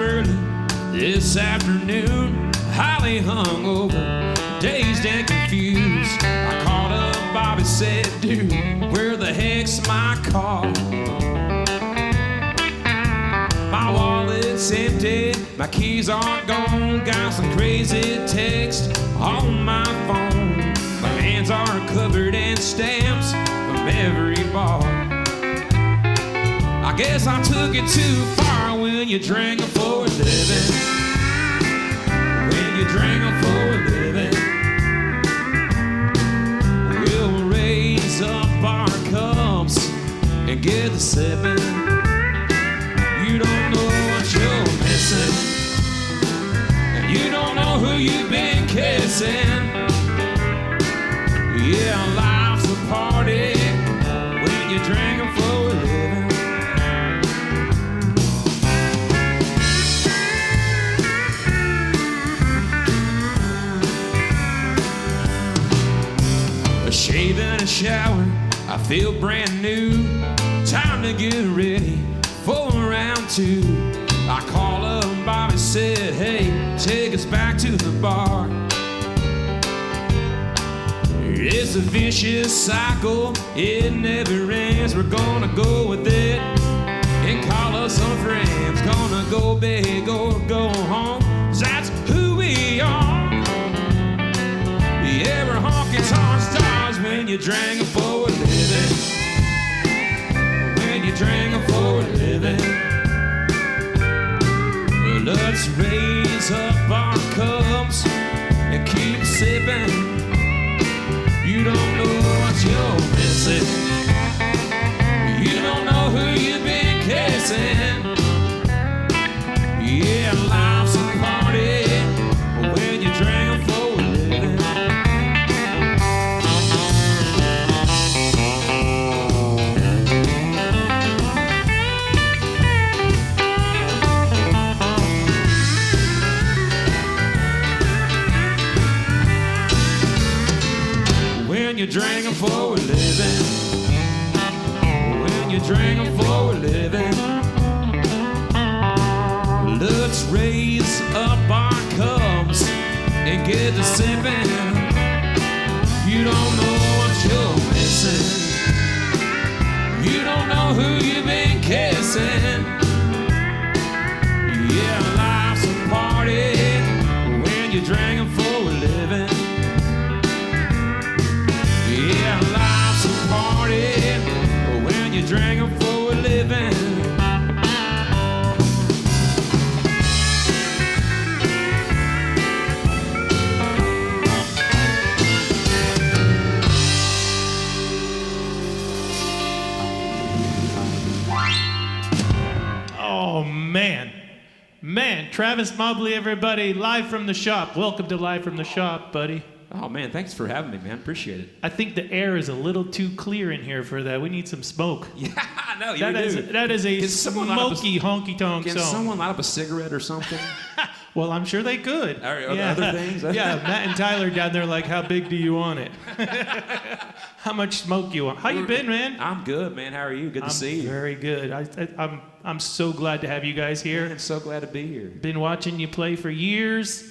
early this afternoon, highly hungover, dazed and confused. I called up Bobby, said, dude, where the heck's my car? My wallet's empty, my keys are gone, got some crazy text on my phone. My hands are covered in stamps from every bar. I guess I took it too far when you drank 'em for a living. When you drink 'em for a living, we'll raise up our cups and get the sipping. You don't know what you're missing, and you don't know who you've been kissing. Yeah, life's a party when you drink 'em for a living. A shave and a shower, I feel brand new. Time to get ready for round two. I call up Bobby, said, hey, take us back to the bar. It's a vicious cycle, it never ends. We're gonna go with it and call us some friends. Gonna go big or go home, 'cause that's who we are. Yeah, we're honky tonk stars when you drink 'em for a living. When you drink 'em for a living. Let's raise up our cups and keep sipping. You don't know what you're missing. You don't know who you've been kissing. Yeah, life's a party when you drink 'em for a living. When you drink 'em for a living. When you drink 'em for a living. Let's raise up our cups and get to sipping. You don't know what you're missing. You don't know who you've been kissing. Yeah, life's a party when you drink 'em for a living. Yeah, life's a party when you drink 'em for a living. Oh, man, Travis Mobley, everybody, live from the shop. Welcome to Live from the Shop, buddy. Oh, man, thanks for having me, man. Appreciate it. I think the air is a little too clear in here for that. We need some smoke. Yeah, I know, you That is a smoky honky-tonk Can song. someone light up a cigarette or something? Well, I'm sure they could. Other things? Yeah, Matt and Tyler down there like, how big do you want it? How much smoke you want? How you been, man? I'm good, man. How are you? Good to see you. Very good. I'm so glad to have you guys here. I'm so glad to be here. Been watching you play for years.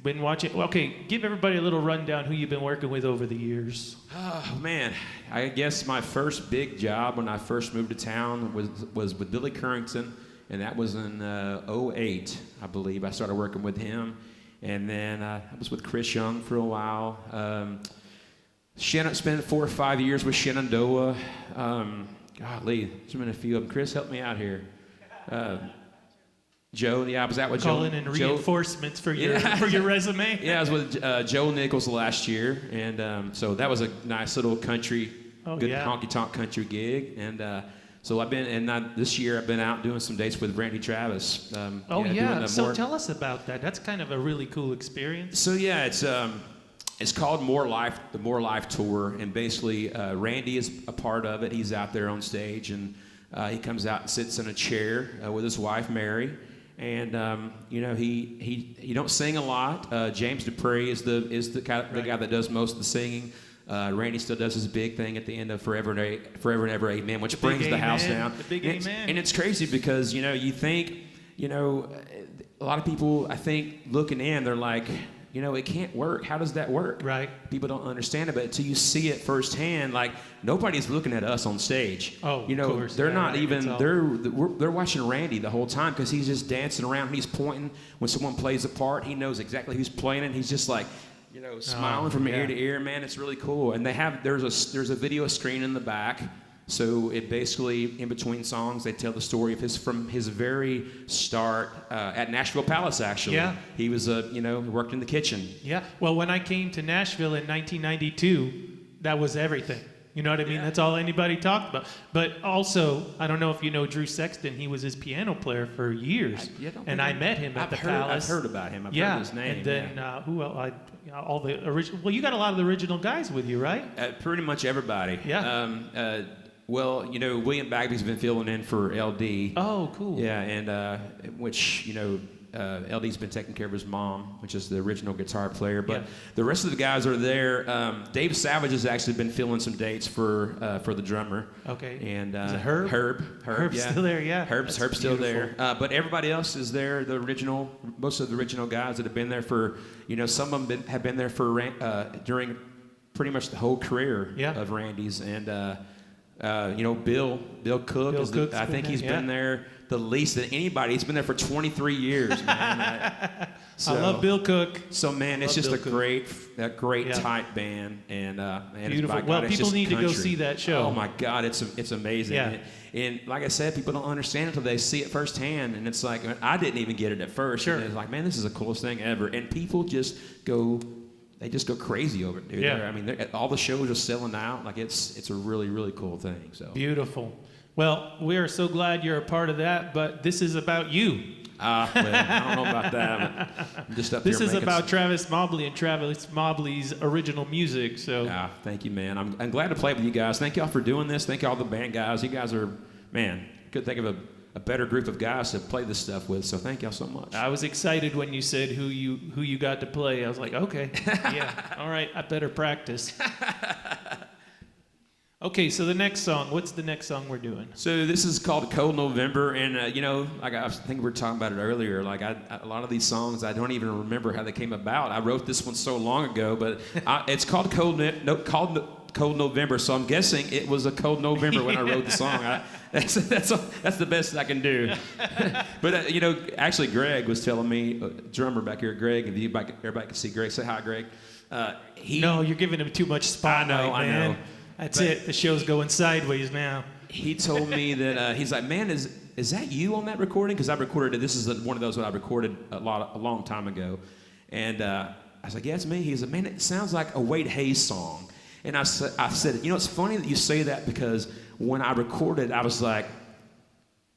Been watching. Okay, give everybody a little rundown who you've been working with over the years. Oh, man. I guess my first big job when I first moved to town was with Billy Currington, and that was in 2008, I believe. I started working with him. And then I was with Chris Young for a while. Spent 4 or 5 years with Shenandoah. Golly, there's been a few of them. Chris, help me out here. Joe, I was out with Calling in reinforcements for your resume. Yeah, I was with Joe Nichols last year, and so that was a nice little country, honky-tonk country gig. And so this year I've been out doing some dates with Randy Travis. So tell us about that. That's kind of a really cool experience. So yeah, it's called More Life, the More Life Tour, and basically Randy is a part of it. He's out there on stage, and he comes out and sits in a chair with his wife Mary. And he don't sing a lot. James Dupree is the guy that does most of the singing. Randy still does his big thing at the end of Forever and Ever Amen, which brings the house down. The big amen. And it's crazy because you think you know, a lot of people, I think, looking in, they're like, you know, it can't work. How does that work? Right. People don't understand it, but until you see it firsthand, like nobody's looking at us on stage. Oh, you know, of course. they're Yeah, not right. even. It's all- They're watching Randy the whole time because he's just dancing around. He's pointing when someone plays a part. He knows exactly who's playing it. He's just like, you know, smiling from ear to ear. Man, it's really cool. And they have there's a video screen in the back. So it basically, in between songs, they tell the story of from his very start at Nashville Palace. Actually, Yeah. he was he worked in the kitchen. Yeah. Well, when I came to Nashville in 1992, that was everything. You know what I mean? Yeah. That's all anybody talked about. But also, I don't know if you know Drew Sexton. He was his piano player for years. I met him at the Palace. I've heard about him. I've heard his name. And then who else? All the original. Well, you got a lot of the original guys with you, right? Pretty much everybody. Yeah. Well, you know, William Bagby's been filling in for LD. Oh, cool. Yeah, and which, you know, LD's been taking care of his mom, which is the original guitar player. But the rest of the guys are there. Dave Savage has actually been filling some dates for the drummer. Okay. And is it Herb? Herb's still there, yeah. Herb's still there. But everybody else is there. Most of the original guys that have been there for, you know, some of them have been there for during pretty much the whole career of Randy's. And you know, Bill Cook I think he's been there the least of anybody. He's been there for 23 years, man. I love Bill Cook. So man, it's just a great tight band, and beautiful. God, well, people need country. to go see that show. Oh my God, it's amazing. Yeah. And like I said, people don't understand it until they see it firsthand, and it's like I didn't even get it at first. Sure. And it's like, man, this is the coolest thing ever, and people just go. They just go crazy over it, dude. Yeah. I mean, all the shows are selling out. Like it's a really, really cool thing. So beautiful. Well, we are so glad you're a part of that, but this is about you. Well, I don't know about that. But I'm just up This here is about Travis Mobley and Travis Mobley's original music. So thank you, man. I'm glad to play with you guys. Thank y'all for doing this. Thank y'all the band guys. You guys are, man, couldn't think of a better group of guys to play this stuff with. So thank y'all so much. I was excited when you said who you got to play. I was like, okay, yeah, all right, I better practice. Okay, so the next song. What's the next song we're doing? So this is called "Cold November," and you know, like I think we were talking about it earlier. Like a lot of these songs, I don't even remember how they came about. I wrote this one so long ago, but it's called Cold November. So I'm guessing it was a cold November when I wrote the song. That's the best I can do. But you know, actually, Greg was telling me, drummer back here, Greg. If everybody can see Greg, say hi, Greg. No, you're giving him too much spotlight, I man. know. That's it. The show's going sideways now. He told me that he's like, man, is that you on that recording? Because I recorded it. This is one of those that I recorded a long time ago. And I was like, yeah, it's me. He's like, man, it sounds like a Wade Hayes song. And I said, you know, it's funny that you say that because when I recorded, I was like,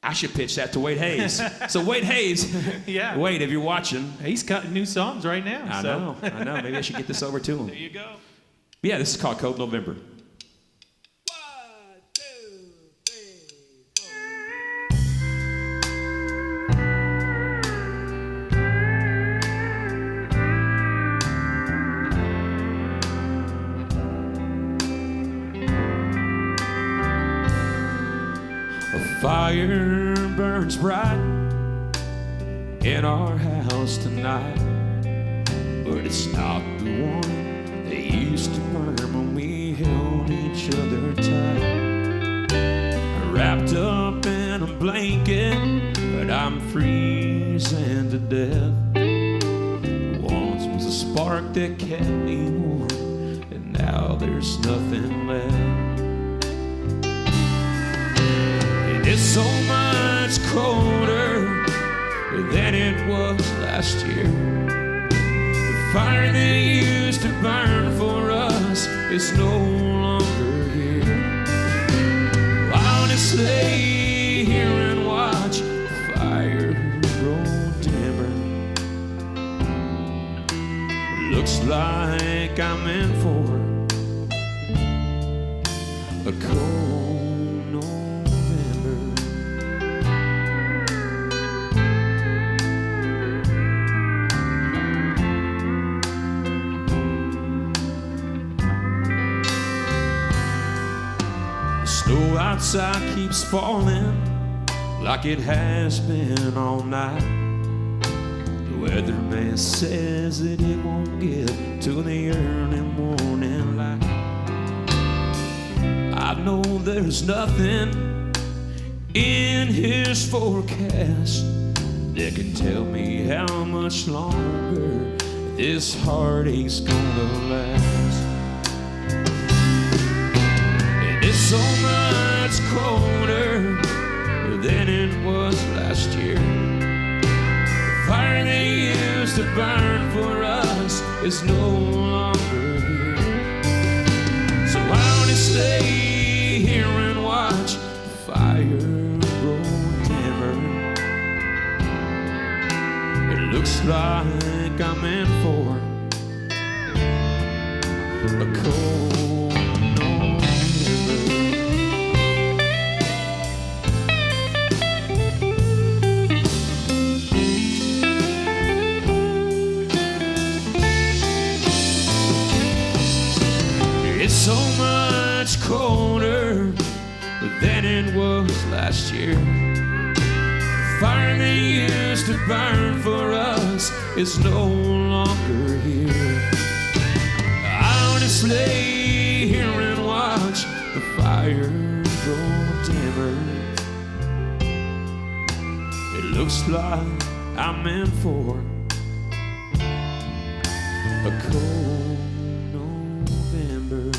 I should pitch that to Wade Hayes. So Wade Hayes, yeah. Wade, if you're watching. He's cutting new songs right now. I know. Maybe I should get this over to him. There you go. But yeah, this is called Cold November. Fire burns bright in our house tonight, but it's not the one that used to burn when we held each other tight. Wrapped up in a blanket, but I'm freezing to death. Once was a spark that kept me warm, and now there's nothing left. It's so much colder than it was last year. The fire that used to burn for us is no longer here. I'll just lay here and watch the fire grow dimmer. Looks like I'm in for a cold outside keeps falling like it has been all night. The weatherman says that it won't get to the early morning light. I know there's nothing in his forecast that can tell me how much longer this heartache's gonna last. And it's so much colder than it was last year. The fire they used to burn for us is no longer here. So why don't you stay here and watch the fire grow dimmer? It looks like I'm in for a cold November. It's so much colder than it was last year. The fire they used to burn for us is no longer here. I want to stay here and watch the fire grow dimmer. It looks like I'm in for a cold November.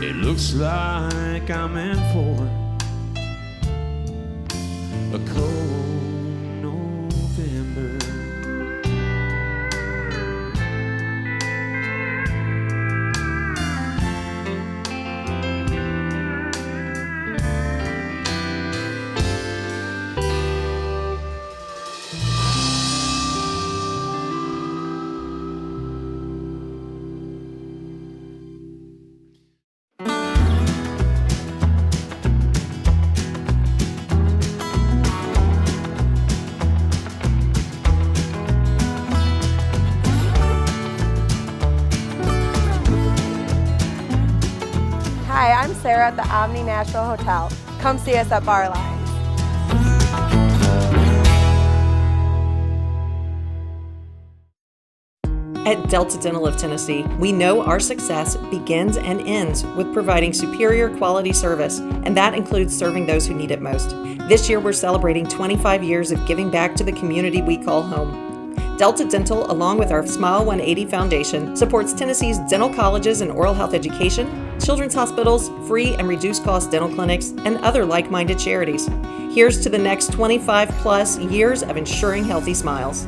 It looks like I'm in for a cold November. Hi, I'm Sarah at the Omni Nashville Hotel. Come see us at Bar Lines. At Delta Dental of Tennessee, we know our success begins and ends with providing superior quality service, and that includes serving those who need it most. This year, we're celebrating 25 years of giving back to the community we call home. Delta Dental, along with our Smile 180 Foundation, supports Tennessee's dental colleges and oral health education, children's hospitals, free and reduced cost dental clinics, and other like-minded charities. Here's to the next 25 plus years of ensuring healthy smiles.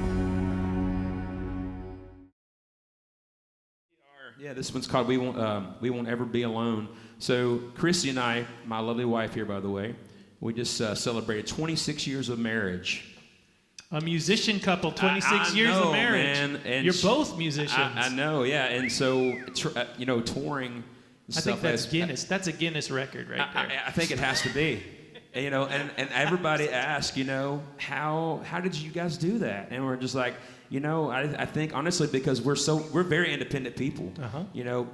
Yeah, this one's called We Won't Ever Be Alone. So Chrissy and I, my lovely wife here, by the way, we just celebrated 26 years of marriage. A musician couple, 26 years of marriage. Man, and you're both musicians. I know, yeah. And so, touring and I stuff. think that's Guinness. That's a Guinness record right there. I think it has to be. And everybody asks, how did you guys do that? And we're just like, I think honestly because we're very independent people,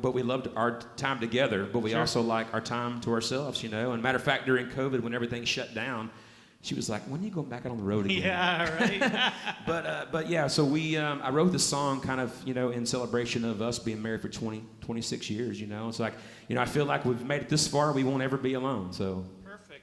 but we loved our time together, but we also like our time to ourselves, And matter of fact, during COVID, when everything shut down, she was like, when are you going back out on the road again? Yeah, right. But yeah, so I wrote this song kind of, in celebration of us being married for 26 years, It's like, I feel like we've made it this far, we won't ever be alone, so. Perfect.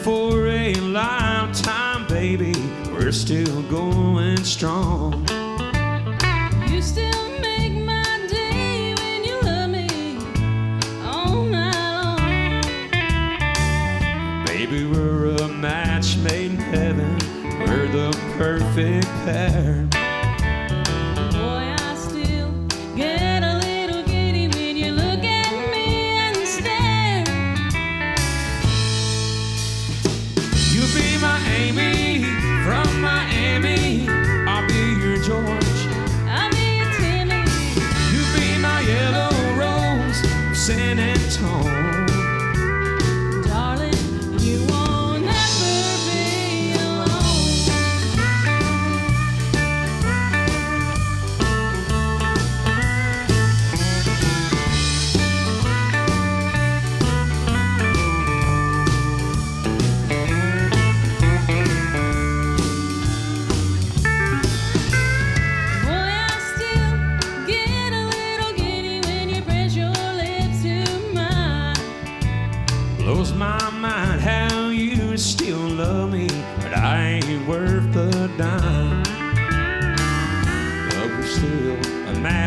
For a lifetime, baby, we're still going strong. You still make my day when you love me all night long. Baby, we're a match made in heaven. We're the perfect pair. Boy, I still get a little giddy when you look at me and stare. You be my Amy from Miami. I'll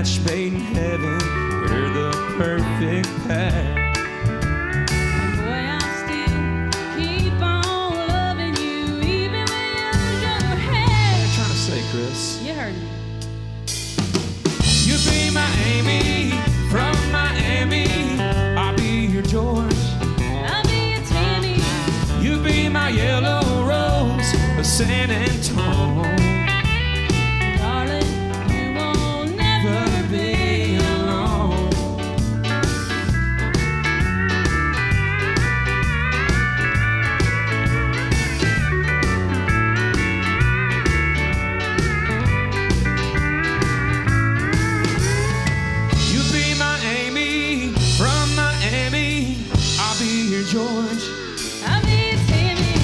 match made in heaven. We're the perfect pair. Boy, I still keep on loving you, even when you lose your What head. are you trying to say, Chris? You heard me. You be my Amy from Miami. I'll be your George. I'll be a Tammy. You be my yellow rose of San Antonio. Darling, you won't never be alone. You be my Amy from Miami. I'll be your George. I'll be a Tammy.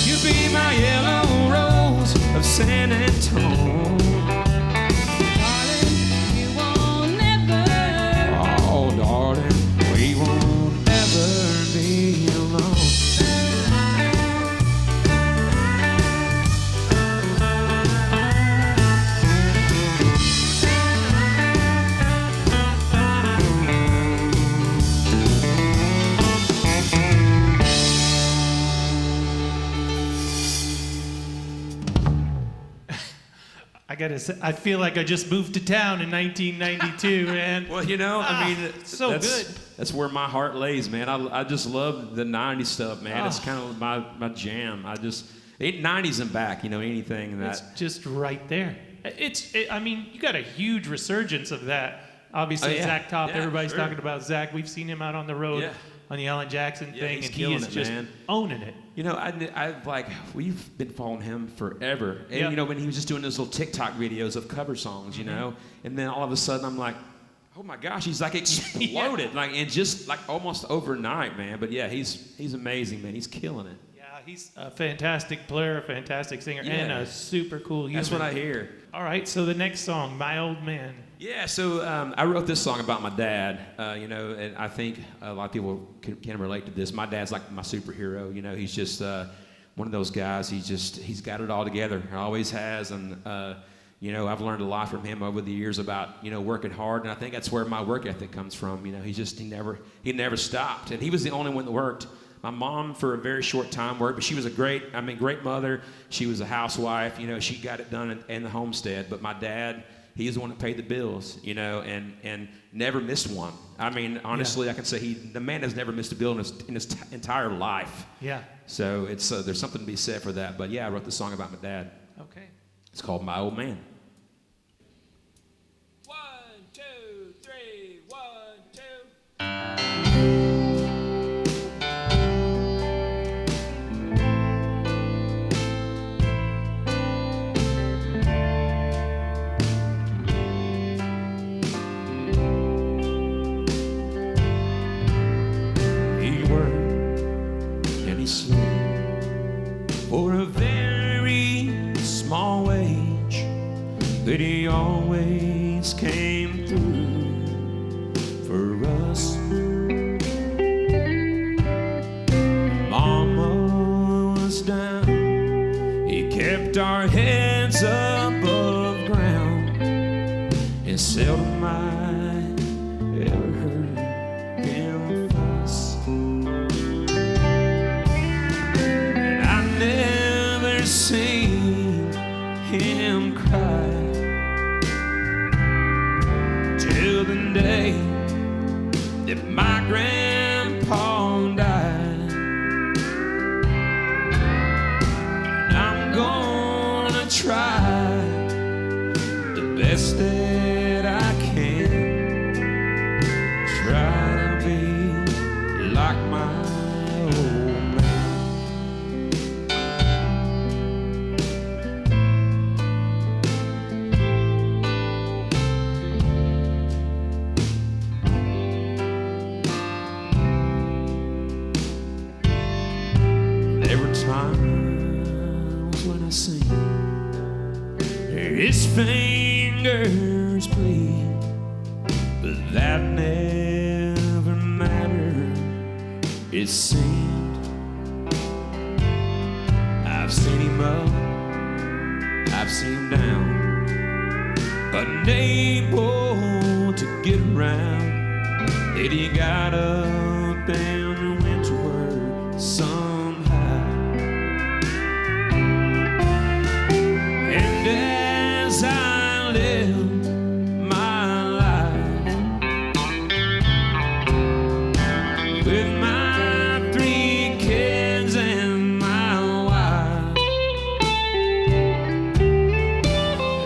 You be my yellow rose of San Antonio. Darling, you won't never. Oh, darling, we won't ever be alone. I gotta say, I feel like I just moved to town in 1992, man. Well, you know, I mean, so that's, good. That's where my heart lays, man. I just love the 90s stuff, man. It's kind of my jam. I just, 90s and back, you know, anything that. It's just right there. I mean, you got a huge resurgence of that. Obviously, Oh, yeah. Zach Top, Yeah, everybody's sure. talking about Zach. We've seen him out on the road Yeah. on the Alan Jackson Yeah, thing, he's and he killing is it, just man. owning it. You know, I've like, we've been following him forever. And, Yeah. you know, when he was just doing those little TikTok videos of cover songs, you know, and then all of a sudden I'm like, oh my gosh, he's like exploded. Like, and just like almost overnight, man. But yeah, he's amazing, man. He's killing it. Yeah, he's a fantastic player, a fantastic singer, and Yeah. a super cool human. That's what I hear. All right, so the next song, My Old Man. Yeah, so I wrote this song about my dad, you know, and I think a lot of people can relate to this. My dad's like my superhero, you know. He's just one of those guys. He's got it all together. Always has, and you know, I've learned a lot from him over the years about, you know, working hard, and I think that's where my work ethic comes from. You know, he never stopped, and he was the only one that worked. My mom, for a very short time, worked, but she was a great mother. She was a housewife. You know, she got it done in the homestead. But my dad, he's the one that paid the bills, you know, and never missed one. I mean, honestly, I can say the man has never missed a bill in his entire life. Yeah. So it's there's something to be said for that. But yeah, I wrote the song about my dad. Okay. It's called My Old Man. 1, 2, 3, 1, 2. He worked and he slaved for a very small wage, but he always came through for us. Mama was down, he kept our heads above ground, and seldom I ever heard him fuss. And I never seen him cry till the day that my grandpa died. And I'm gonna try the best that I can, try to be like my old man. Every time when I sing, his fingers bleed, but that never mattered, it seemed. I've seen him up, I've seen him down, but neighbor to get around. Lady got up and went to work somehow. And as I lived my life with my 3 kids and my wife,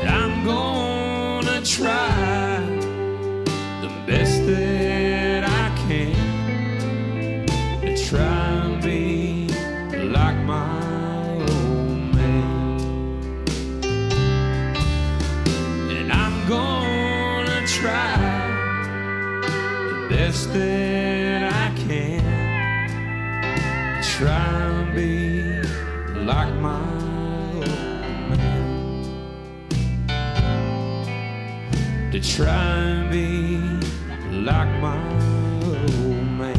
I'm gonna try the best that I can to try and be like my old man. And I'm gonna try the best that I can to try and be like my old man. To try and be like my old man.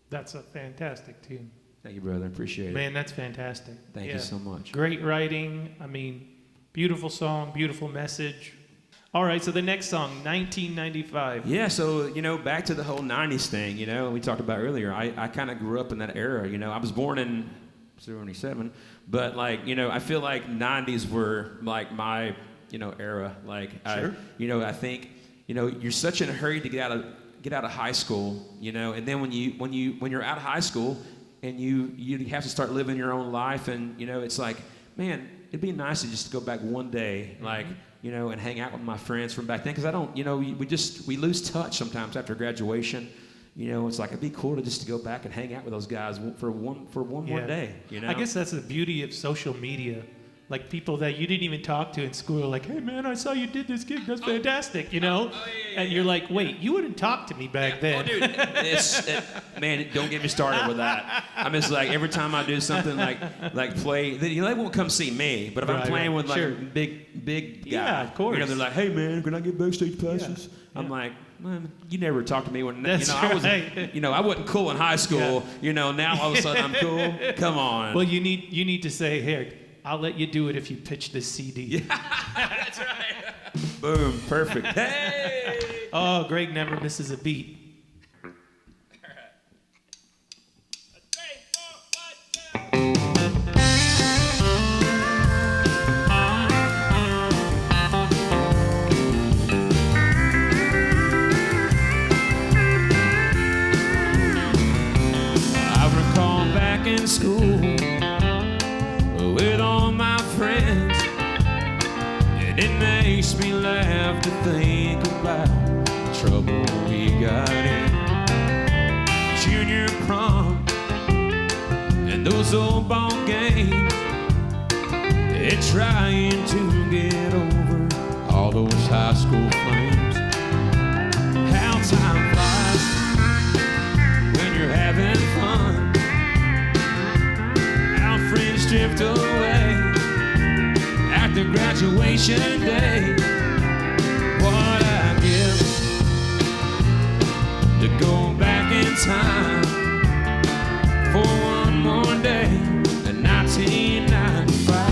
That's a fantastic tune. Thank you, brother. I appreciate it. Man, that's fantastic. Thank you so much. Great writing. I mean, beautiful song, beautiful message. All right, so the next song, 1995. Yeah, so, you know, back to the whole 90s thing, you know, we talked about earlier. I kind of grew up in that era, you know. I was born in 77, but, like, you know, I feel like 90s were, like, my, you know, era. Like, Sure. I think, you know, you're such in a hurry to get out of high school, you know, and then when you're out of high school and you have to start living your own life, and, you know, it's like, man, it'd be nice to just go back one day, like, you know, and hang out with my friends from back then, because I don't, you know, we lose touch sometimes after graduation. You know, it's like it'd be cool to just to go back and hang out with those guys for one more day. You know, I guess that's the beauty of social media. Like, people that you didn't even talk to in school are like, hey, man, I saw you did this gig. That's fantastic, you know? And you're like, wait, you wouldn't talk to me back then. Oh, dude, man, don't get me started with that. I'm just like, every time I do something like play, they won't come see me. But if I'm playing with, like, sure. big guy, Yeah, of course. you know, they're like, hey, man, can I get backstage passes? Yeah. I'm like, man, you never talked to me when, That's you know, I was, right. you know, I wasn't cool in high school. Yeah. You know, now all of a sudden I'm cool. Come on. Well, you need to say, here, I'll let you do it if you pitch this CD. Yeah, that's right. Boom, perfect. Hey! Oh, Greg never misses a beat. I recall back in school with all my friends, and it makes me laugh to think about the trouble we got in. Junior prom and those old ball games, and trying to get over all those high school flames. How time flies when you're having fun. Friends drift away after graduation day. What I give to go back in time for one more day in 1995.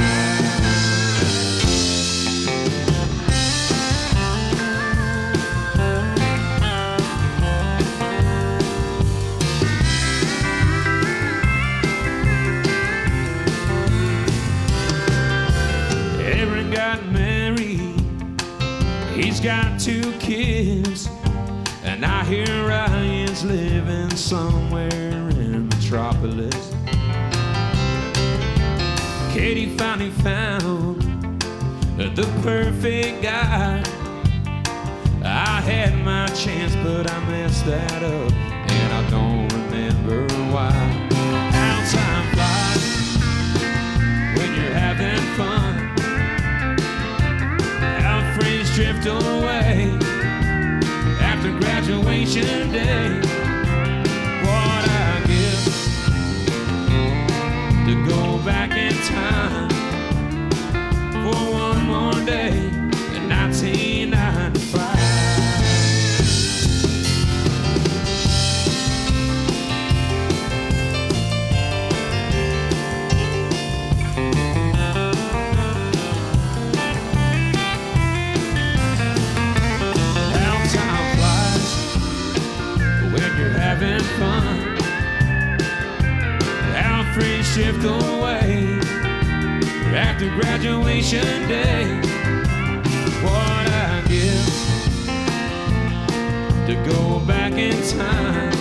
He's got 2 kids, and I hear Ryan's living somewhere in Metropolis. Katie finally found the perfect guy. I had my chance, but I messed that up, and I don't remember why. How time flies when you're having fun. Friends drift away after graduation day. What I give to go back in time shift away after graduation day. What I give to go back in time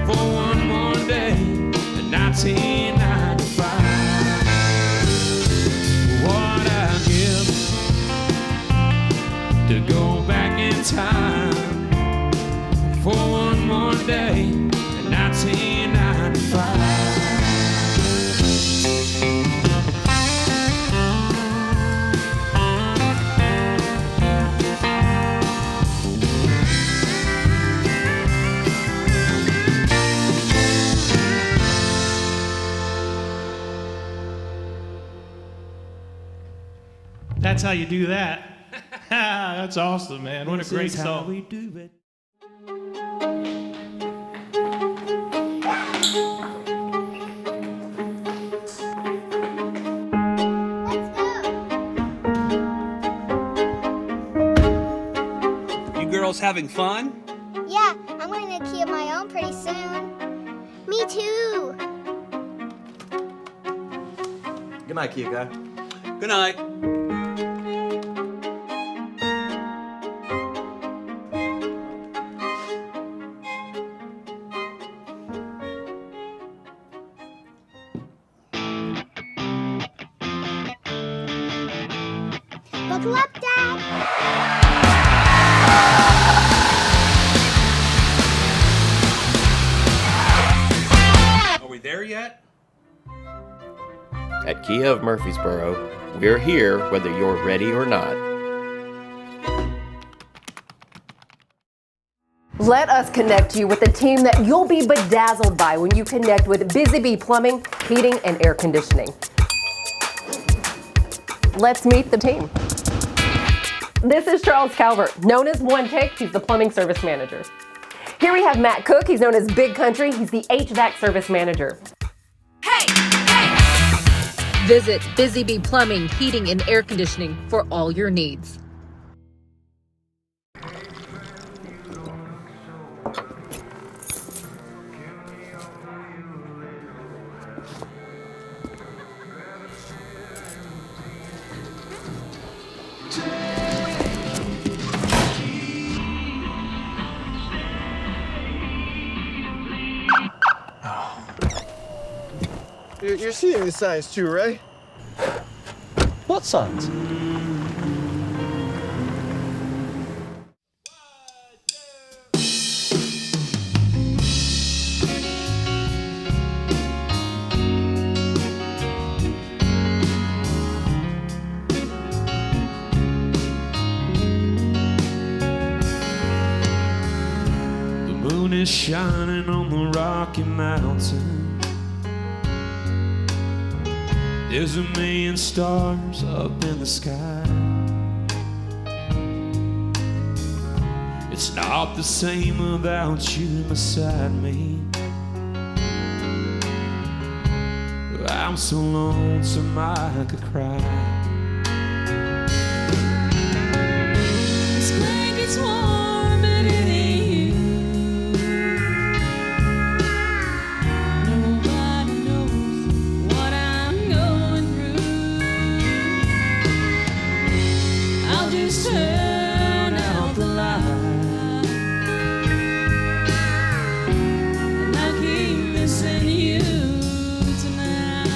for one more day in 1995. What I give to go back in time for one more day in 1995. That's how you do that. That's awesome, man. What a great song. We do it. You girls having fun? Yeah, I'm going to key of my own pretty soon. Me too. Good night, Kia guy. Good night. Buckle up, Dad. Are we there yet? At Kia of Murfreesboro, we're here whether you're ready or not. Let us connect you with a team that you'll be bedazzled by when you connect with Busy Bee Plumbing, Heating, and Air Conditioning. Let's meet the team. This is Charles Calvert, known as One Take. He's the plumbing service manager. Here we have Matt Cook. He's known as Big Country. He's the HVAC service manager. Visit Busy Bee Plumbing, Heating, and Air Conditioning for all your needs. You're seeing the signs too, right? What signs? The moon is shining on the Rocky Mountain. There's a million stars up in the sky. It's not the same without you beside me. I'm so lonesome I could cry. This blanket's warm and it ain't you. Nobody knows what I'm going through. I'll just turn out the light, and I'll keep missing you tonight.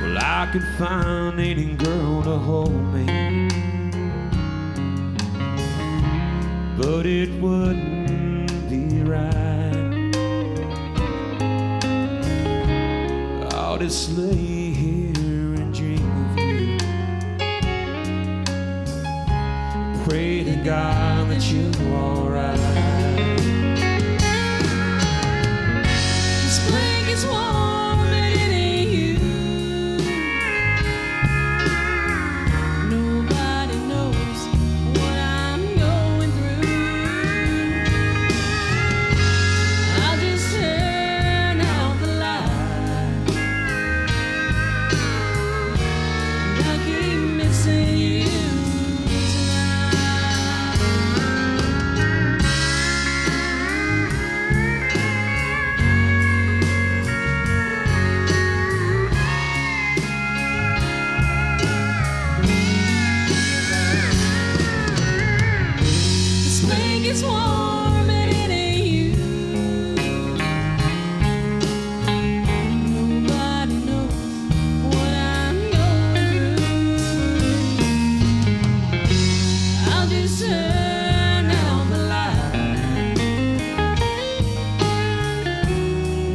Well, I could find any girl to hold me, but it wouldn't be right. I'll just lay here and dream of you. Pray to God that you're alright. This blanket's warm and it ain't you. Nobody knows what I'm going through. I'll just turn out the light,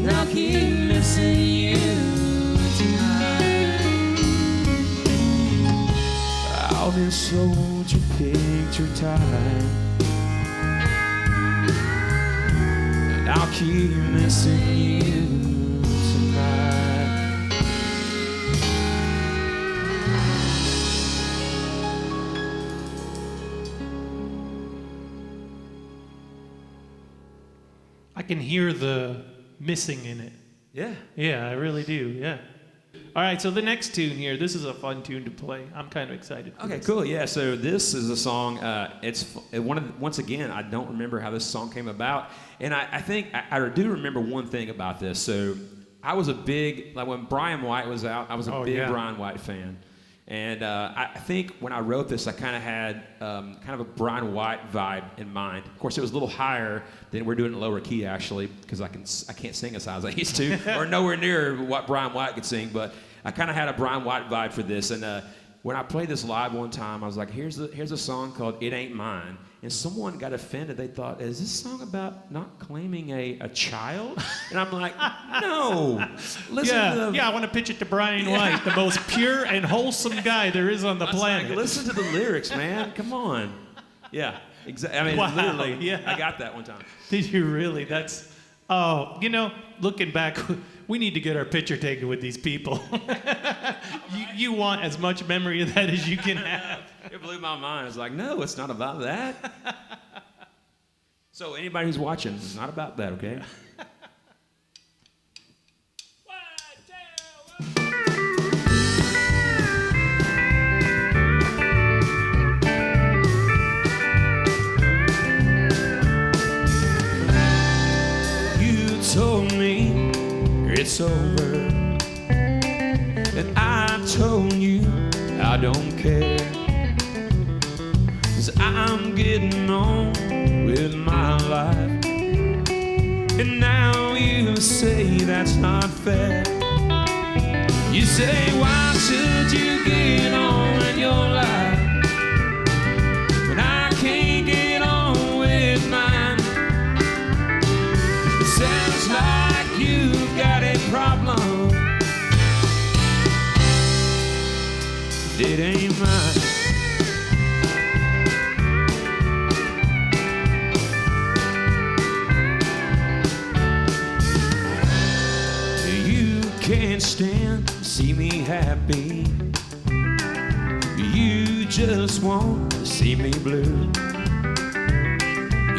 and I'll keep missing you tonight. Out and sold your picture time, and I'll keep missing you tonight. I can hear the missing in it. Yeah. Yeah, I really do. Yeah. All right, so the next tune here, this is a fun tune to play. I'm kind of excited for Okay, this. cool. Yeah, so this is a song. Once again, I don't remember how this song came about, and I think I do remember one thing about this. So I was a big, like when Brian White was out, I was a big Brian White fan, and I think when I wrote this, I kind of had kind of a Brian White vibe in mind. Of course, it was a little higher than we're doing it lower key actually, because I can't sing as high as I used to, or nowhere near what Brian White could sing, but I kind of had a Brian White vibe for this, and when I played this live one time, I was like, here's a song called It Ain't Mine, and someone got offended. They thought, is this song about not claiming a child? And I'm like, no. Listen to the... I want to pitch it to Brian White, the most pure and wholesome guy there is on the planet. Like, listen to the lyrics, man. Come on. Yeah, exactly. I mean, literally, I got that one time. Did you really? That's... Oh, looking back, we need to get our picture taken with these people. you want as much memory of that as you can have. It blew my mind. It's like, no, it's not about that. So anybody who's watching, it's not about that, okay? You told me it's over, and I told you I don't care, 'cause I'm getting on with my life, and now you say that's not fair. You say, why should you get on in your life when I can't get on with mine? It sounds like you've got a problem. It ain't mine. You can't stand to see me happy. You just want to see me blue.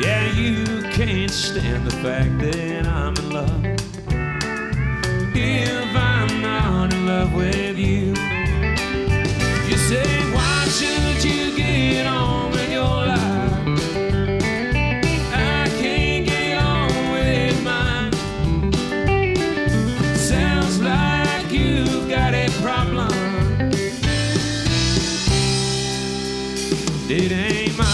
Yeah, you can't stand the fact that I'm in love. If I'm not in love with you, you say, why should you get on with your life? I can't get on with mine. Sounds like you've got a problem. It ain't mine.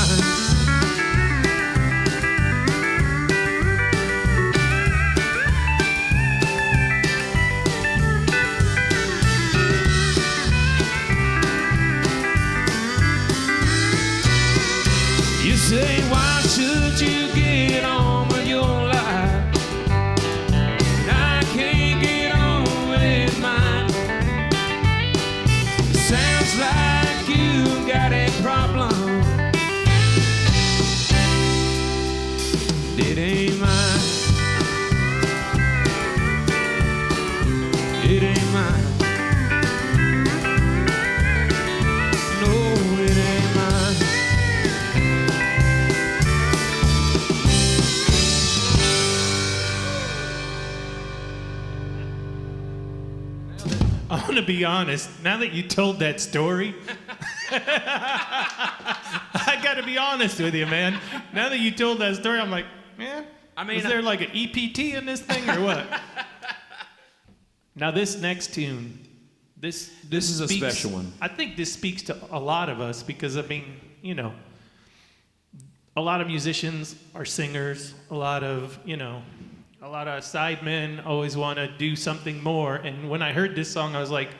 You say, why should you get on with your life? And I can't get on with mine. Sounds like you got a problem. It ain't mine. It ain't mine. No, it ain't mine. I want to be honest. Now that you told that story, I got to be honest with you, man. Now that you told that story, I'm like, man, is there like an EPT in this thing or what? Now this next tune, this is a speaks- special one. I think this speaks to a lot of us because, I mean, a lot of musicians are singers. A lot of sidemen always want to do something more. And when I heard this song, I was like,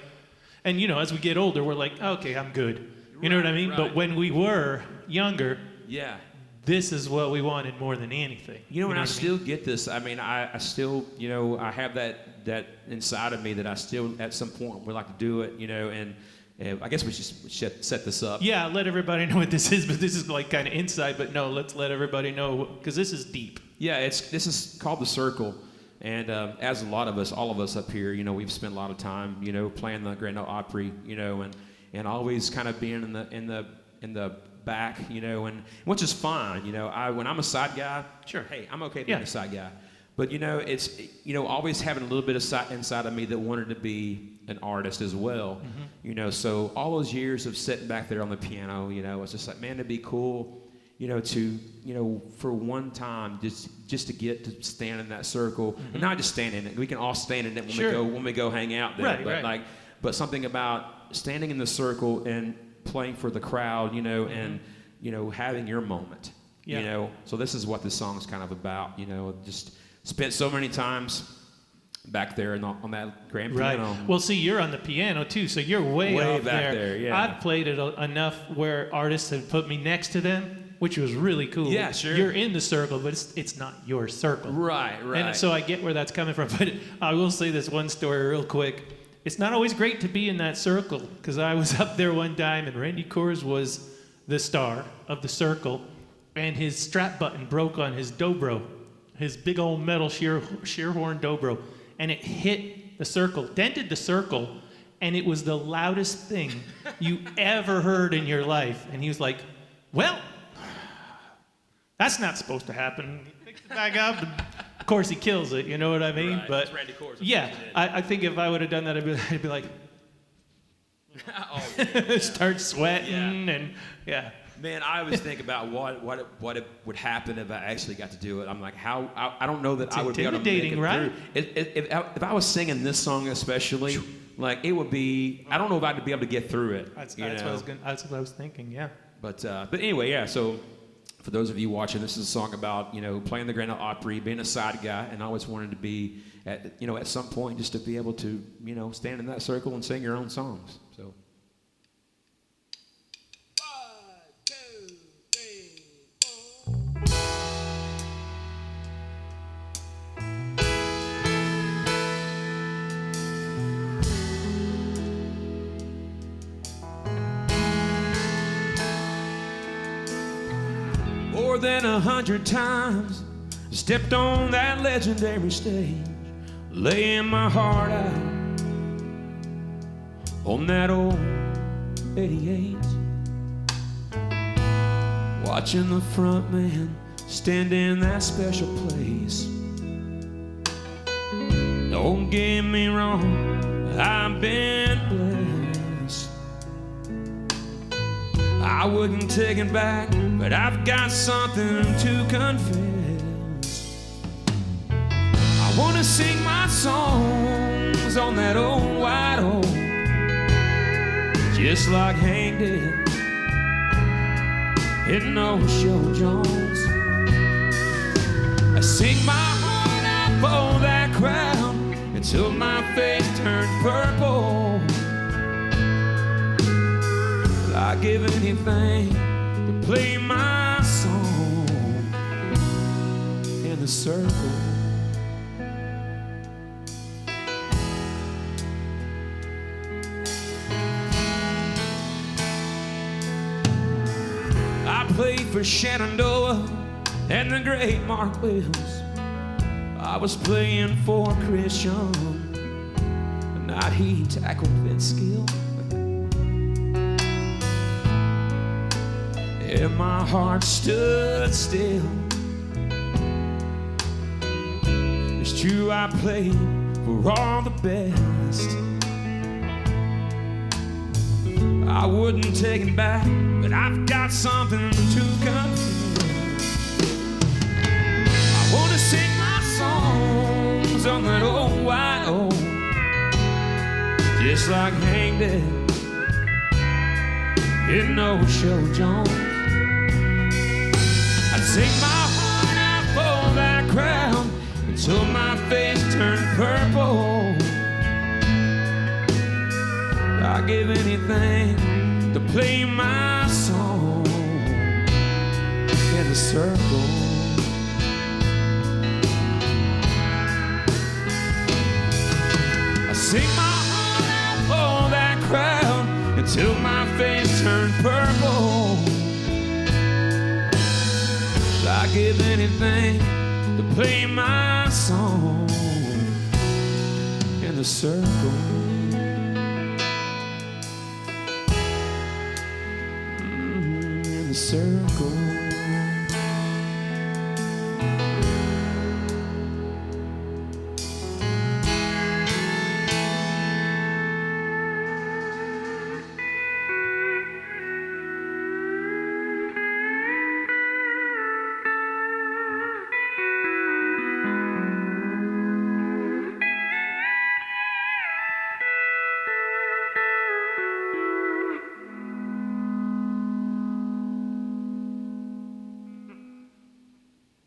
and as we get older, we're like, okay, I'm good. You know what I mean? Right. But when we were younger, Yeah. this is what we wanted more than anything. You know, and I what I still mean? get this. I mean, I still, you know, I have that inside of me that I still, at some point, would like to do it, you know, and I guess we should set this up. Yeah, let everybody know what this is, but this is like kind of inside, but no, let's let everybody know, because this is deep. Yeah, this is called The Circle, and as a lot of us, all of us up here, you know, we've spent a lot of time, you know, playing the Grand Ole Opry, you know, and always kind of being in the back, you know, and which is fine, you know. When I'm a side guy, sure, hey, I'm okay being a side guy, but you know, it's, you know, always having a little bit of inside of me that wanted to be an artist as well, you know. So all those years of sitting back there on the piano, you know, it's just like, man, it'd be cool, you know, to, you know, for one time just to get to stand in that circle, and not just stand in it. We can all stand in it when we go hang out there, right, but something about standing in the circle and playing for the crowd, you know, and, you know, having your moment, you know. So this is what this song's kind of about, you know. Just spent so many times back there on that grand piano. Right. Well, see, you're on the piano too, so you're way off back there. Yeah. I've played it enough where artists have put me next to them, which was really cool. Yeah, sure. You're in the circle, but it's not your circle. Right. And so I get where that's coming from. But I will say this one story real quick. It's not always great to be in that circle, because I was up there one time and Randy Coors was the star of the circle, and his strap button broke on his dobro, his big old metal sheer horn dobro, and it hit the circle, dented the circle, and it was the loudest thing you ever heard in your life. And he was like, well, that's not supposed to happen. He picks it back up, and of course he kills it, you know what I mean? Right. But It's Randy Coors, yeah, I think if I would have done that, I'd be like, start sweating, and yeah. Man, I always think about what it would happen if I actually got to do it. I'm like, I don't know that It's I would be able to make it intimidating, through. If I was singing this song especially, like, it would be, I don't know if I'd be able to get through it. That's what I was thinking, yeah. But anyway, yeah, so for those of you watching, this is a song about, you know, playing the Grand Ole Opry, being a side guy, and I always wanted to be, at some point, just to be able to, you know, stand in that circle and sing your own songs. So. 1, 2, 3, 4. More than 100 times, I stepped on that legendary stage, laying my heart out on that old 88. Watching the front man stand in that special place. Don't get me wrong, I've been blessed. I wouldn't take it back, but I've got something to confess. I wanna sing my songs on that old white oak, just like Hank did in old Show Jones. I sing my heart out for that crowd until my face turned purple. I'd give anything to play my song in the circle. I played for Shenandoah and the great Mark Wills. I was playing for Chris Young, the night he tackled Vince Gill. And my heart stood still. It's true, I played for all the best. I wouldn't take it back, but I've got something to confess. I wanna sing my songs on that old white oak, just like Hank did in old Show Jones. I'd sing my heart out for that crowd until my face turned purple. I'd give anything to play my song in the the circle. I sing my heart out for that crowd until my face turned purple. I'd give anything to play my song in the circle. In the circle.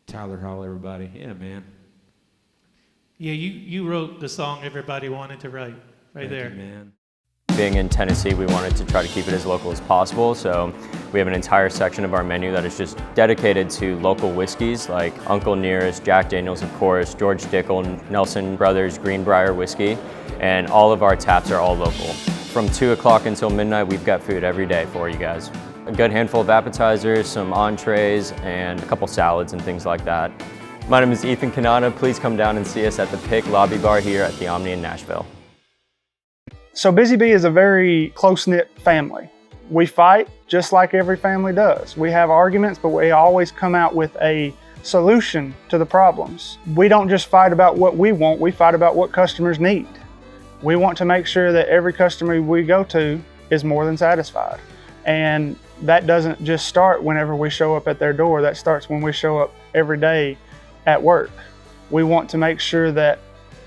Tyler Hall, everybody. Yeah, man. Yeah, you wrote the song everybody wanted to write, right there. Thank you, man. Being in Tennessee, we wanted to try to keep it as local as possible, so we have an entire section of our menu that is just dedicated to local whiskeys like Uncle Nearest, Jack Daniels, of course, George Dickel, Nelson Brothers, Greenbrier whiskey, and all of our taps are all local. From 2 o'clock until midnight, we've got food every day for you guys. A good handful of appetizers, some entrees, and a couple salads and things like that. My name is Ethan Kanata. Please come down and see us at the Pick Lobby Bar here at the Omni in Nashville. So Busy Bee is a very close-knit family. We fight just like every family does. We have arguments, but we always come out with a solution to the problems. We don't just fight about what we want, we fight about what customers need. We want to make sure that every customer we go to is more than satisfied. And that doesn't just start whenever we show up at their door, that starts when we show up every day at work. We want to make sure that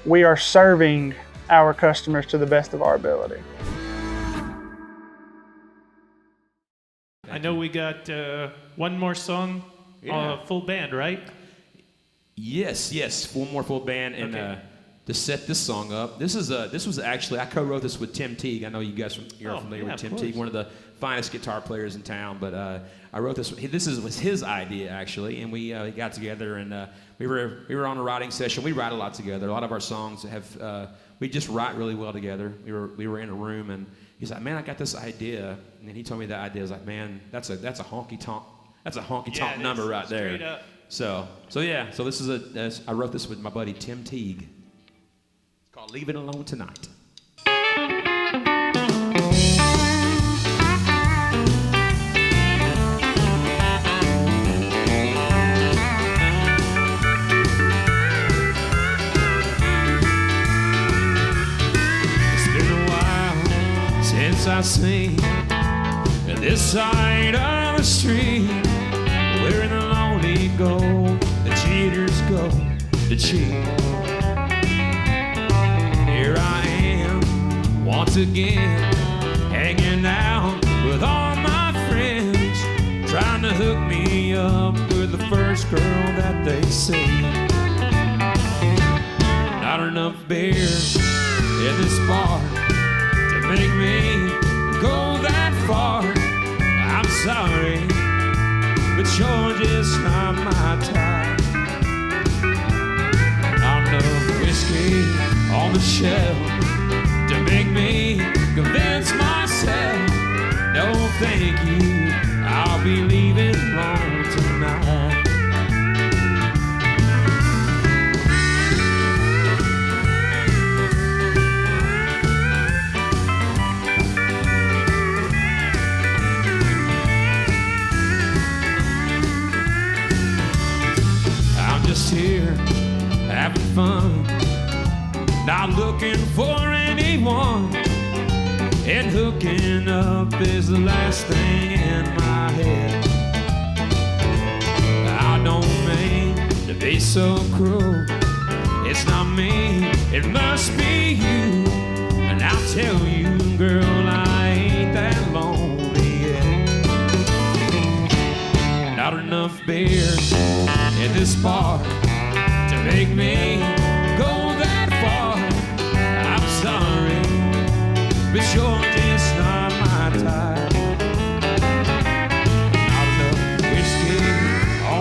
we are serving our customers to the best of our ability. I know we got one more song, full band, right? Yes, one more full band, and Okay. To set this song up, this was actually I co-wrote this with Tim Teague. I know you guys you're familiar with Tim Teague, one of the finest guitar players in town. But I wrote this. Was his idea actually, and we got together and we were on a writing session. We write a lot together. A lot of our songs have we just write really well together. We were in a room and he's like, man, I got this idea, and then he told me the idea. I was like, man, that's a honky tonk. That's a honky tonk number right there. Straight up. So this is I wrote this with my buddy Tim Teague. It's called "Leave It Alone Tonight." It's been a while since I seen this side of the street, where the lonely go, the cheaters go to cheat. Here I am, once again, hanging out with all my friends, trying to hook me up with the first girl that they see. Not enough beer in this bar to make me go that far. I'm sorry, but you're just not my type. Not enough whiskey on the shelf to make me convince myself. No, thank you, I'll be leaving alone tonight. Just here having fun, not looking for anyone, and hooking up is the last thing in my head. I don't mean to be so cruel, it's not me, it must be you, and I'll tell you, girl, I ain't that lonely yet. Not enough beer in this bar to make me go that far. I'm sorry, but you're just not my type. Not enough whiskey on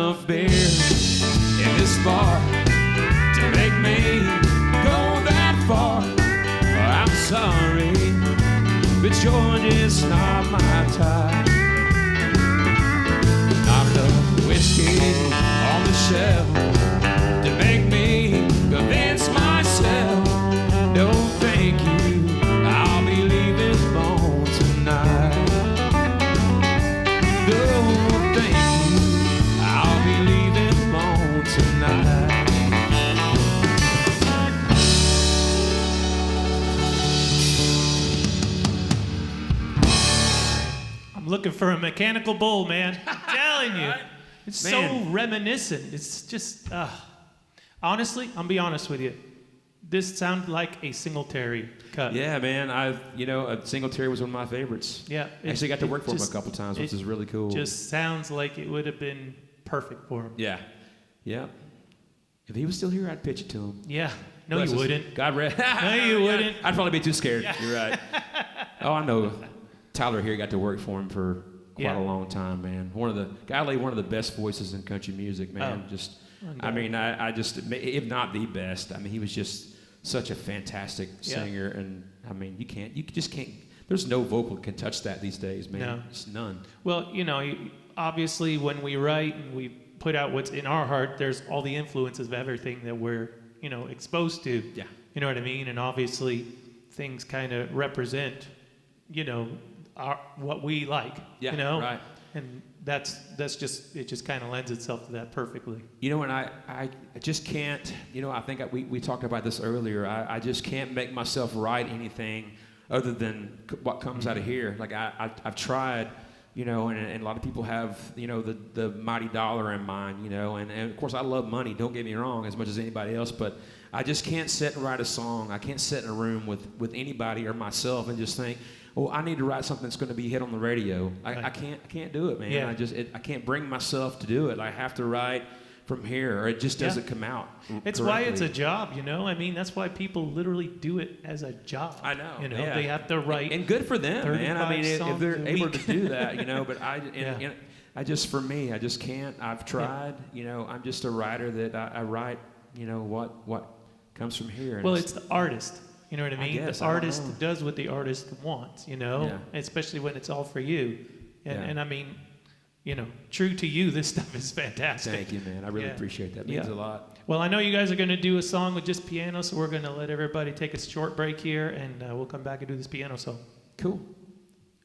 enough beer in this bar to make me go that far. I'm sorry, but you're just not my type. Not enough whiskey on the shelf to make me convince myself. No, thank you, I'll be leaving home tonight. No, thank you, I'll be leaving home tonight. I'm looking for a mechanical bull, man. I'm telling you. It's Man. so reminiscent. It's just, honestly, I'll be honest with you. This sounded like a Singletary cut. Yeah, man. Singletary was one of my favorites. Yeah. I actually got to work for him a couple times, which is really cool. Just sounds like it would have been perfect for him. Yeah. Yeah. If he was still here, I'd pitch it to him. Yeah. No, Bless you his- wouldn't. God rest. No, you wouldn't. I'd probably be too scared. Yeah. You're right. Oh, I know. Tyler here got to work for him for quite Yeah. a long time, man. One of the best voices in country music, man. Oh. Just, I mean, I just, if not the best. I mean, he was just such a fantastic singer, and I mean, you just can't. There's no vocal can touch that these days, man. No. It's none. Well, obviously when we write and we put out what's in our heart, there's all the influences of everything that we're, exposed to. Yeah. You know what I mean? And obviously things kind of represent, what we like. Yeah, right. And that's just, it just kind of lends itself to that perfectly. And I just can't, I think we talked about this earlier. I just can't make myself write anything other than what comes out of here. Like I've tried, and a lot of people have, the mighty dollar in mind, and of course I love money, don't get me wrong, as much as anybody else, but I just can't sit and write a song. I can't sit in a room with anybody or myself and just think, oh, I need to write something that's going to be hit on the radio. I can't do it, man. Yeah. I can't bring myself to do it. I have to write from here, or it just doesn't come out. It's why it's a job, I mean, that's why people literally do it as a job. I know. Yeah. They have to write. And good for them, man. I mean, if they're songs a able week. to do that, but I just, for me, I just can't. I've tried, I'm just a writer that I write, what comes from here. And Well, it's the artist. You know what I mean? guess, The I don't artist know. does what the artist wants, Yeah. especially when it's all for you. Yeah. And I mean, true to you, this stuff is fantastic. Thank you, man. I really appreciate that. It means a lot. Well, I know you guys are going to do a song with just piano, so we're going to let everybody take a short break here, and we'll come back and do this piano song. Cool.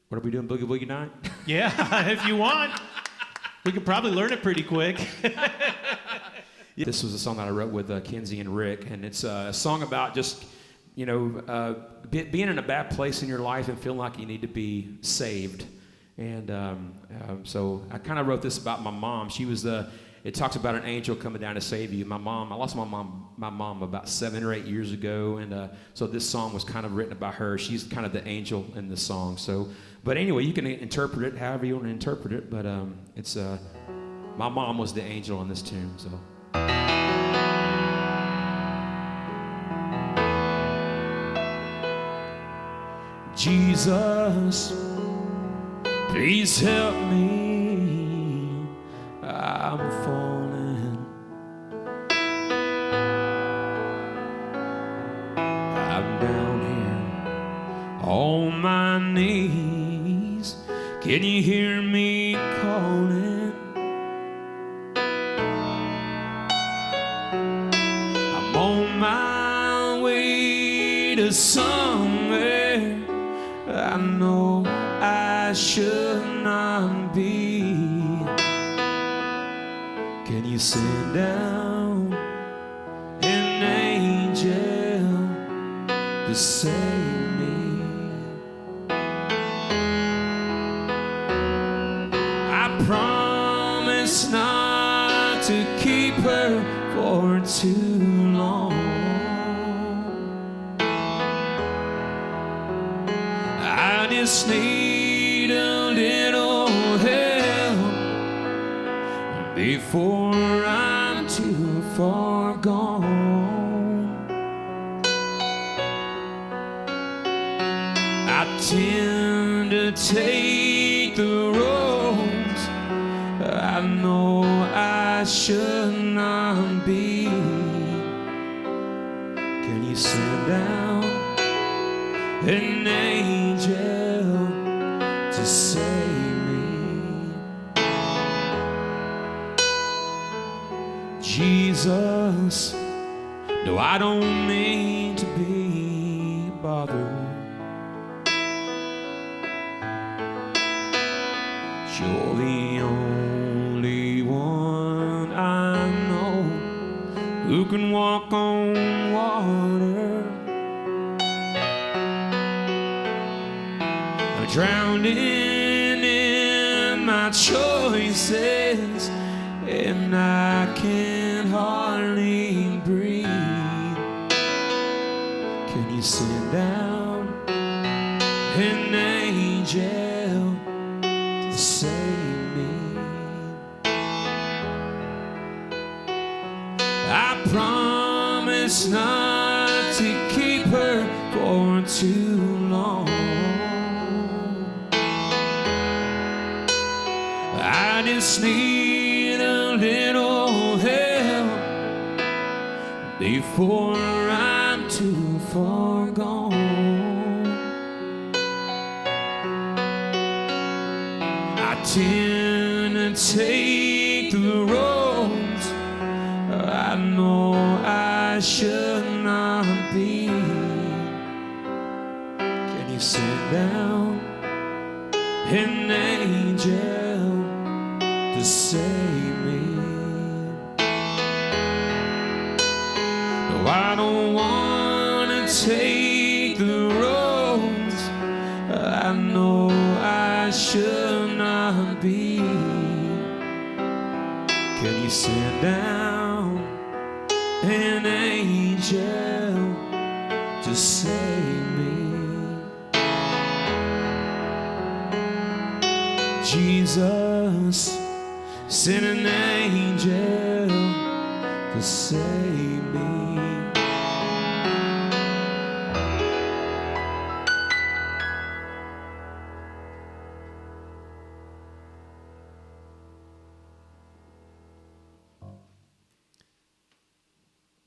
What are we doing, Boogie Woogie Night? Yeah, if you want. We could probably learn it pretty quick. This was a song that I wrote with Kenzie and Rick, and it's a song about just, being in a bad place in your life and feeling like you need to be saved. And so I kind of wrote this about my mom. It talks about an angel coming down to save you. I lost my mom about 7 or 8 years ago, and so this song was kind of written about her. She's kind of the angel in the song. So, but anyway, you can interpret it however you want to interpret it. But it's my mom was the angel in this tune. So. Jesus, please help me. I'm falling. I'm down here on my knees. Can you hear me calling? I'm on my way to somewhere I know I should not be. Can you send down an angel to save me? I promise not to keep her for too long. I just need a little help before I'm too far gone. I tend to take the roads I know I should not be. Can you send down an angel to save me? Jesus, no, I don't mean to be bothered. You're the only one I know who can walk on water. I'm drowning in my choices, and I can hardly breathe. Can you send down an angel to save me? I promise not to keep her for too long. I just need a little help before I'm too far gone. I tend to take the roads I know I should not be. Can you send down an angel to save me? No, I don't want to take the roads I know I should not be. Can you send down an angel to save me? Jesus, send an angel to save me.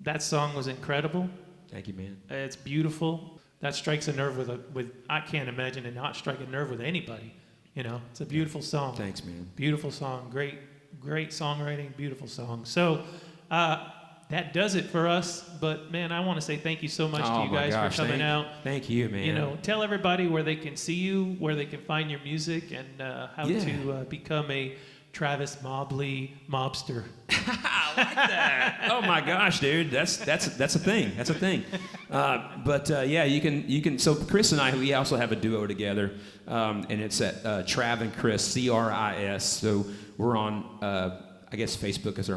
That song was incredible. Thank you, man. It's beautiful. That strikes a nerve with I can't imagine it not strike a nerve with anybody. You know, it's a beautiful song. Thanks, man. Beautiful song. Great songwriting. Beautiful song. So that does it for us. But man, I want to say thank you so much to you guys for coming out. Thank you, man. You know, tell everybody where they can see you, where they can find your music, and how to become a Travis Mobley mobster. I like that. Oh my gosh, dude, that's a thing. That's a thing. Yeah, you can. So Chris and I, we also have a duo together, and it's at Trav and Chris, CRIS. So we're on, I guess Facebook is our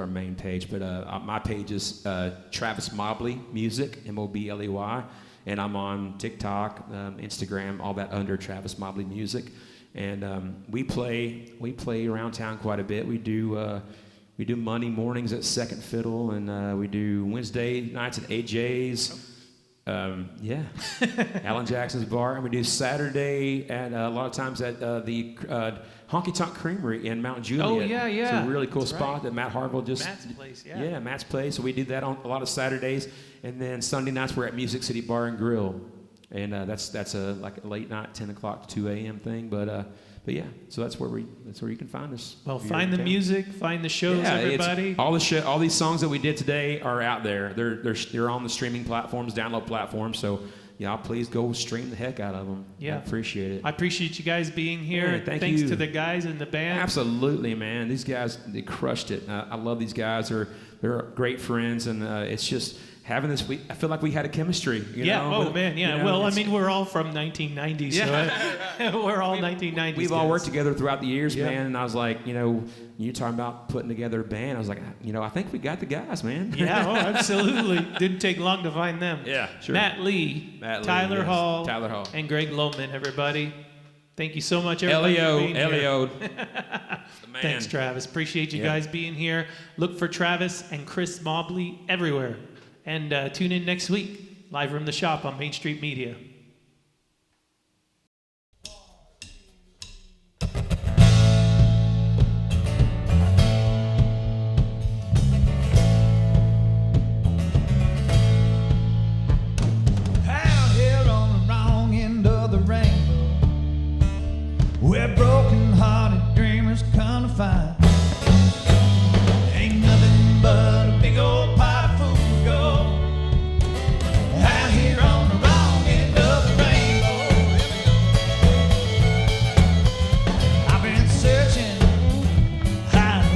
main page, but my page is Travis Mobley Music, Mobley, and I'm on TikTok, Instagram, all that under Travis Mobley Music. And we play around town quite a bit. We do Monday mornings at Second Fiddle, and we do Wednesday nights at AJ's. Alan Jackson's Bar, and we do Saturday at a lot of times at the Honky Tonk Creamery in Mount Juliet. Oh yeah. It's a really cool spot that Matt Harville just. Matt's place, yeah. Yeah, Matt's place. So we do that on a lot of Saturdays, and then Sunday nights we're at Music City Bar and Grill. And that's a like a late night, 10 o'clock to 2 a.m. thing. But yeah, so that's where you can find us. Well, find the music, find the shows, everybody. All these songs that we did today are out there. They're on the streaming platforms, download platforms. So yeah, please go stream the heck out of them. Yeah, I appreciate it. I appreciate you guys being here. Yeah, Thanks to the guys in the band. Absolutely, man. These guys, they crushed it. I love these guys. They're great friends, and it's just. Having this, I feel like we had a chemistry. You know? Man, yeah. You know, well, I mean, we're all from 1990s, so we're all 1990s. We've all worked together throughout the years, man. And I was like, you talking about putting together a band. I was like, I think we got the guys, man. Yeah, absolutely. Didn't take long to find them. Yeah, sure. Matt Lee, Tyler Hall, and Greg Lohman, everybody. Thank you so much, everybody, for being here. Thanks, Travis. Appreciate you guys being here. Look for Travis and Chris Mobley everywhere. And tune in next week, live from the shop on Main Street Media. where broken-hearted dreamers come to find ain't nothing but a big old pot full of gold out here on the wrong end of the rainbow. I've been searching high and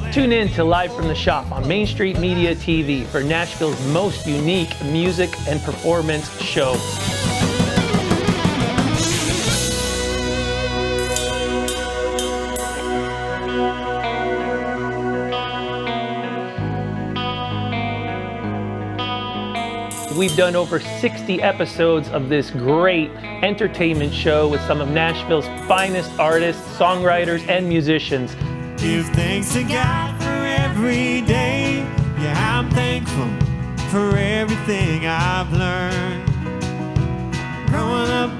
low. Tune in to Live from the Shop on Main Street Media TV for Nashville's most unique music and performance show. We've done over 60 episodes of this great entertainment show with some of Nashville's finest artists, songwriters, and musicians. Give thanks to God for every day. Yeah, I'm thankful for everything I've learned. Growing up,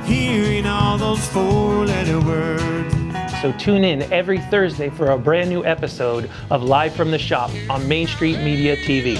hearing all those four-letter words. So tune in every Thursday for a brand new episode of Live from the Shop on Main Street Media TV.